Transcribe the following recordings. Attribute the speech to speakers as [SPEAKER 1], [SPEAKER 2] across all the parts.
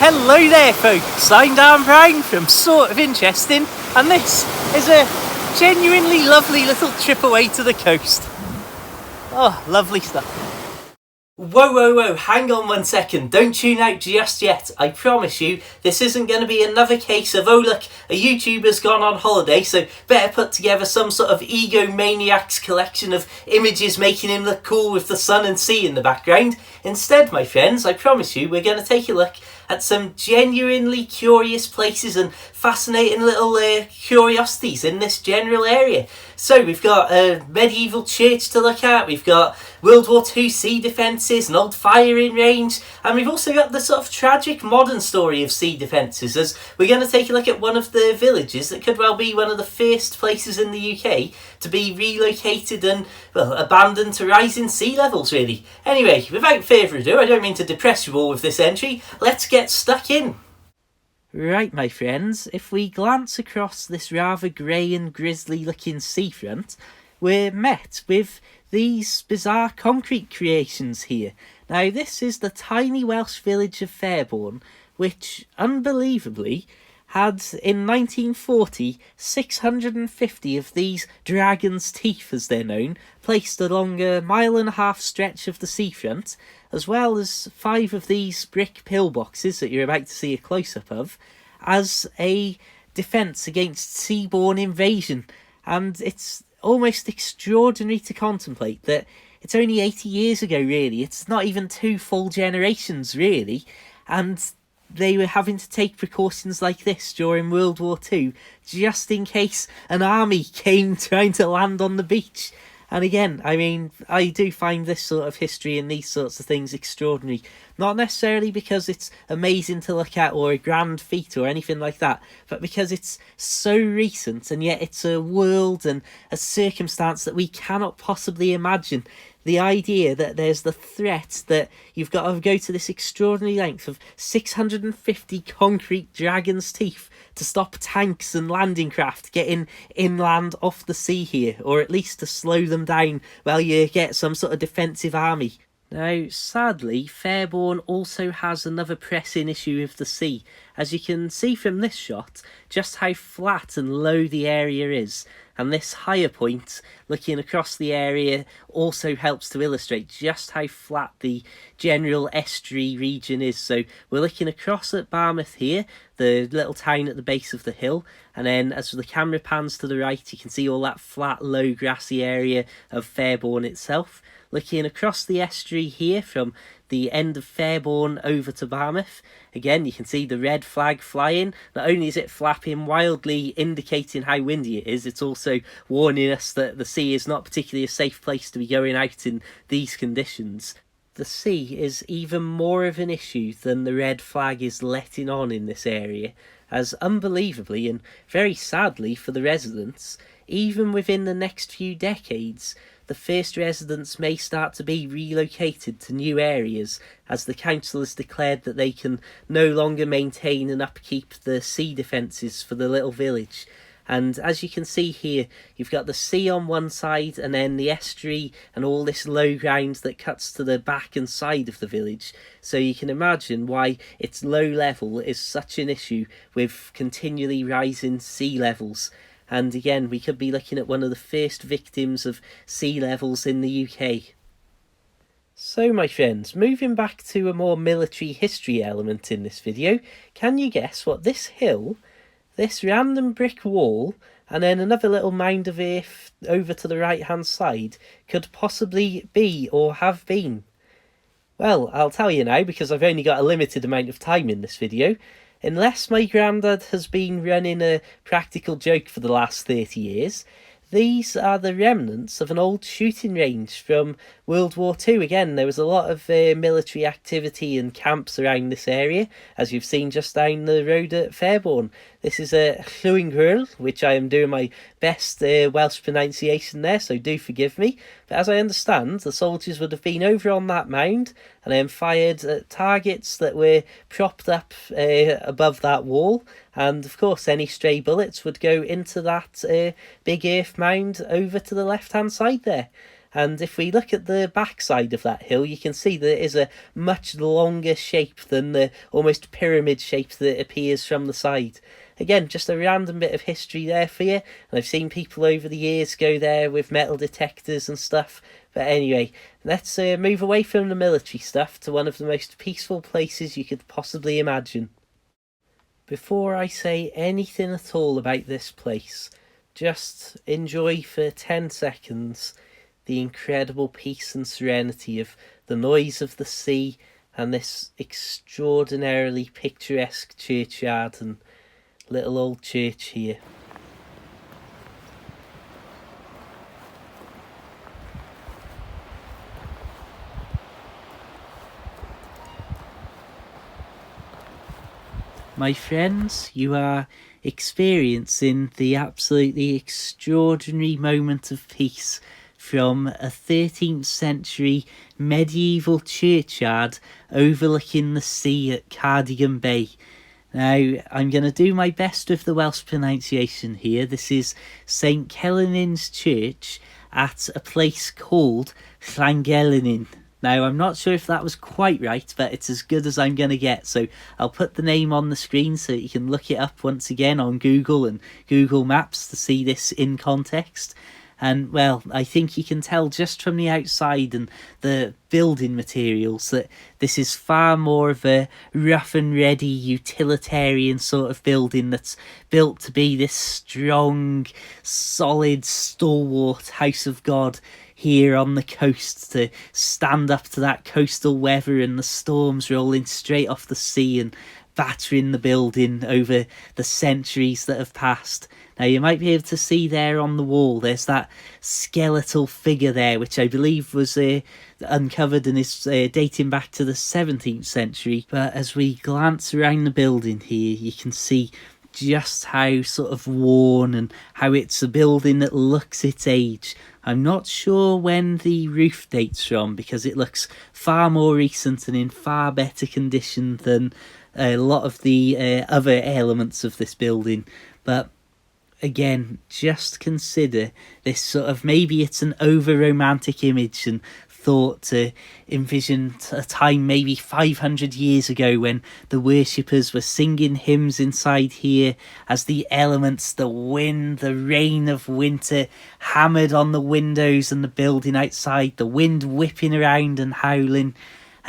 [SPEAKER 1] Hello there folks, I'm Dan Brown from Sort of Interesting, and this is a genuinely lovely little trip away to the coast. Oh, lovely stuff. Whoa, hang on 1 second, don't tune out just yet. I promise you, this isn't going to be another case of, oh look, a YouTuber's gone on holiday, so better put together some sort of egomaniac's collection of images making him look cool with the sun and sea in the background. Instead, my friends, I promise you, we're going to take a look at some genuinely curious places and fascinating little curiosities in this general area. So we've got a medieval church to look at, we've got World War II sea defences, an old firing range, and we've also got the sort of tragic modern story of sea defences, as we're going to take a look at one of the villages that could well be one of the first places in the UK to be relocated and, well, abandoned to rising sea levels, really. Anyway, without further ado, I don't mean to depress you all with this entry, let's get stuck in. Right, my friends, if we glance across this rather grey and grisly looking seafront, we're met with these bizarre concrete creations here. Now, this is the tiny Welsh village of Fairborn, which, unbelievably, had, in 1940, 650 of these dragon's teeth, as they're known, placed along a 1.5 mile stretch of the seafront, as well as 5 of these brick pillboxes that you're about to see a close-up of, as a defence against seaborne invasion. And it's almost extraordinary to contemplate that it's only 80 years ago, really. It's not even 2 full generations, really. And they were having to take precautions like this during World War II, just in case an army came trying to land on the beach. And again, I mean, I do find this sort of history and these sorts of things extraordinary. Not necessarily because it's amazing to look at or a grand feat or anything like that, but because it's so recent and yet it's a world and a circumstance that we cannot possibly imagine. The idea that there's the threat that you've got to go to this extraordinary length of 650 concrete dragon's teeth to stop tanks and landing craft getting inland off the sea here, or at least to slow them down while you get some sort of defensive army. Now, sadly, Fairborn also has another pressing issue with the sea. As you can see from this shot, just how flat and low the area is. And this higher point, looking across the area, also helps to illustrate just how flat the general estuary region is. So we're looking across at Barmouth here, the little town at the base of the hill, and then as the camera pans to the right, you can see all that flat, low, grassy area of Fairborn itself. Looking across the estuary here from the end of Fairborn over to Barmouth, again you can see the red flag flying. Not only is it flapping wildly, indicating how windy it is, it's also warning us that the sea is not particularly a safe place to be going out in these conditions. The sea is even more of an issue than the red flag is letting on in this area, as unbelievably and very sadly for the residents, even within the next few decades, the first residents may start to be relocated to new areas, as the council has declared that they can no longer maintain and upkeep the sea defences for the little village. And as you can see here, you've got the sea on one side and then the estuary and all this low ground that cuts to the back and side of the village. So you can imagine why its low level is such an issue with continually rising sea levels. And again, we could be looking at one of the first victims of sea levels in the UK. So my friends, moving back to a more military history element in this video, can you guess what this hill, this random brick wall, and then another little mound of earth over to the right hand side could possibly be or have been? Well, I'll tell you now, because I've only got a limited amount of time in this video. Unless my granddad has been running a practical joke for the last 30 years, these are the remnants of an old shooting range from World War II. Again, there was a lot of military activity and camps around this area, as you've seen just down the road at Fairborn. This is a Llwyn, which I am doing my best Welsh pronunciation there, so do forgive me. But as I understand, the soldiers would have been over on that mound and then fired at targets that were propped up above that wall. And of course, any stray bullets would go into that big earth mound over to the left-hand side there. And if we look at the backside of that hill, you can see that it is a much longer shape than the almost pyramid shape that appears from the side. Again, just a random bit of history there for you. And I've seen people over the years go there with metal detectors and stuff. But anyway, let's move away from the military stuff to one of the most peaceful places you could possibly imagine. Before I say anything at all about this place, just enjoy for 10 seconds the incredible peace and serenity of the noise of the sea and this extraordinarily picturesque churchyard and little old church here. My friends, you are experiencing the absolutely extraordinary moment of peace from a 13th century medieval churchyard overlooking the sea at Cardigan Bay. Now, I'm going to do my best with the Welsh pronunciation here. This is St Celynnin's Church at a place called Llangelynin. Now, I'm not sure if that was quite right, but it's as good as I'm going to get. So I'll put the name on the screen so you can look it up once again on Google and Google Maps to see this in context. And, well, I think you can tell just from the outside and the building materials that this is far more of a rough and ready utilitarian sort of building that's built to be this strong, solid, stalwart house of God here on the coast to stand up to that coastal weather and the storms rolling straight off the sea and battering the building over the centuries that have passed. Now, you might be able to see there on the wall, there's that skeletal figure there, which I believe was uncovered and is dating back to the 17th century. But as we glance around the building here, you can see just how sort of worn and how it's a building that looks its age. I'm not sure when the roof dates from because it looks far more recent and in far better condition than a lot of the other elements of this building. But again, just consider this sort of, maybe it's an over romantic image and thought to envision a time maybe 500 years ago when the worshippers were singing hymns inside here as the elements, the wind, the rain of winter hammered on the windows and the building outside, the wind whipping around and howling.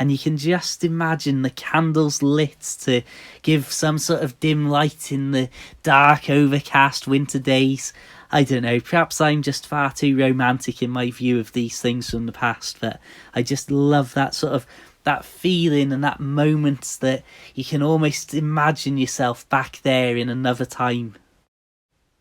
[SPEAKER 1] And you can just imagine the candles lit to give some sort of dim light in the dark, overcast winter days. I don't know, perhaps I'm just far too romantic in my view of these things from the past, but I just love that sort of, that feeling and that moment that you can almost imagine yourself back there in another time.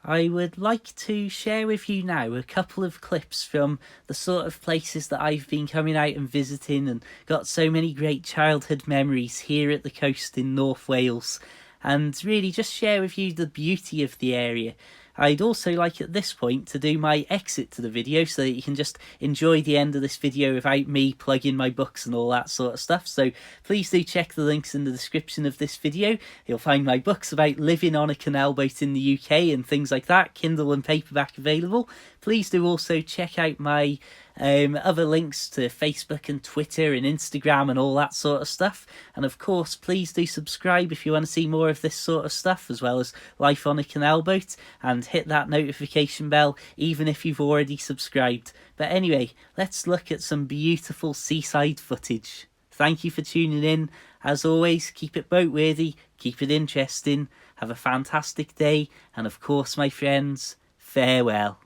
[SPEAKER 1] I would like to share with you now a couple of clips from the sort of places that I've been coming out and visiting and got so many great childhood memories here at the coast in North Wales, and really just share with you the beauty of the area. I'd also like at this point to do my exit to the video so that you can just enjoy the end of this video without me plugging my books and all that sort of stuff. So please do check the links in the description of this video. You'll find my books about living on a canal boat in the UK and things like that, Kindle and paperback available. Please do also check out my other links to Facebook and Twitter and Instagram and all that sort of stuff. And of course, please do subscribe if you want to see more of this sort of stuff, as well as life on a canal boat, and hit that notification bell even if you've already subscribed. But anyway, let's look at some beautiful seaside footage. Thank you for tuning in. As always, keep it boat worthy, keep it interesting, have a fantastic day, and of course, my friends, farewell.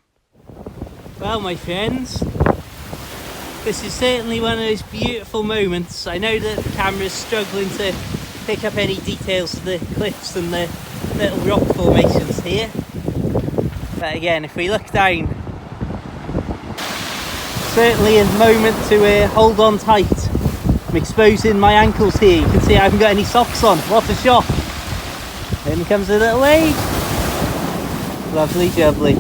[SPEAKER 1] Well, my friends, this is certainly one of those beautiful moments. I know that the camera's struggling to pick up any details of the cliffs and the little rock formations here. But again, if we look down, certainly a moment to hold on tight. I'm exposing my ankles here. You can see I haven't got any socks on. What a shock. Then comes a little wave. Lovely jubbly.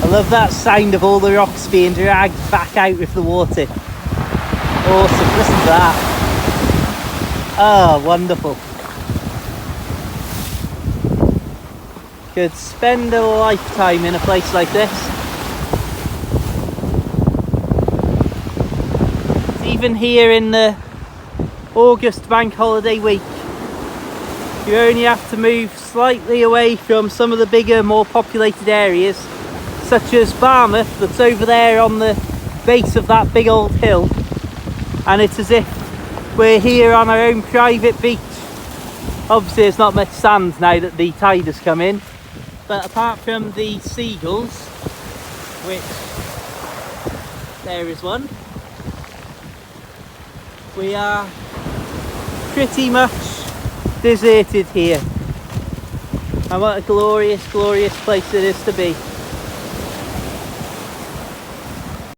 [SPEAKER 1] I love that sound of all the rocks being dragged back out with the water. Awesome, listen to that. Oh, wonderful. Could spend a lifetime in a place like this. Even here in the August bank holiday week, you only have to move slightly away from some of the bigger, more populated areas, such as Barmouth, that's over there on the base of that big old hill, and it's as if we're here on our own private beach. Obviously there's not much sand now that the tide has come in, but apart from the seagulls, which there is one, we are pretty much deserted here. And what a glorious, glorious place it is to be.